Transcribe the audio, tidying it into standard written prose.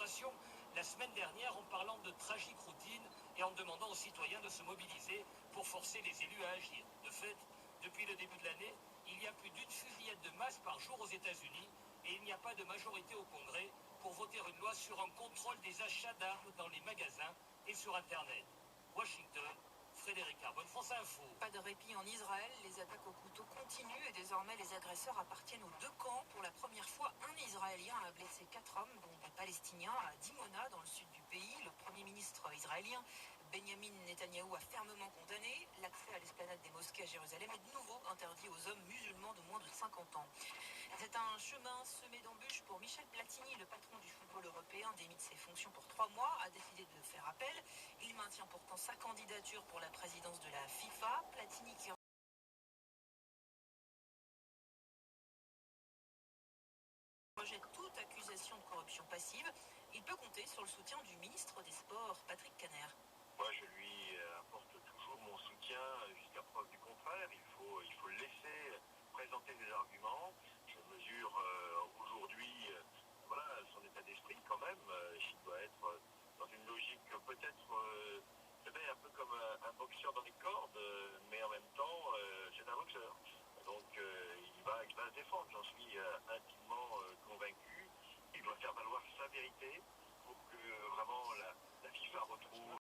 démonstration la semaine dernière en parlant de tragique routine et en demandant aux citoyens de se mobiliser pour forcer les élus à agir. De fait, depuis le début de l'année, il y a plus d'une fusillade de masse par jour aux États-Unis et il n'y a pas de majorité au Congrès pour voter une loi sur un contrôle des achats d'armes dans les magasins et sur Internet. Washington, Frédéric Arbonne, France Info. Pas de répit en Israël, les attaques au couteau continuent et désormais les agresseurs appartiennent aux deux camps. Pour la première fois, un Israélien a blessé 4 hommes, dont des Palestiniens, à Dimona, dans le sud du pays. Le Premier ministre israélien, Benjamin Netanyahou, a fermement condamné. L'accès à l'esplanade des mosquées à Jérusalem est de nouveau interdit aux hommes musulmans de moins de 50 ans. C'est un chemin semé d'embûches pour Michel Platini, le patron du football européen, démis de ses fonctions pour 3 mois, a décidé de faire appel. Il maintient pourtant sa candidature pour la présidence de la FIFA. Platini qui rejette toute accusation de corruption passive. Il peut compter sur le soutien du ministre des Sports, Patrick Caner. Moi, je lui apporte toujours mon soutien jusqu'à preuve du contraire. Il faut le laisser présenter des arguments. Je mesure aujourd'hui voilà, son état d'esprit quand même. Il doit être dans une logique peut-être un peu comme un boxeur dans les cordes, mais en même temps, c'est un boxeur. Donc il va se défendre, j'en suis intimement convaincu. Il doit faire valoir sa vérité pour que vraiment la FIFA retrouve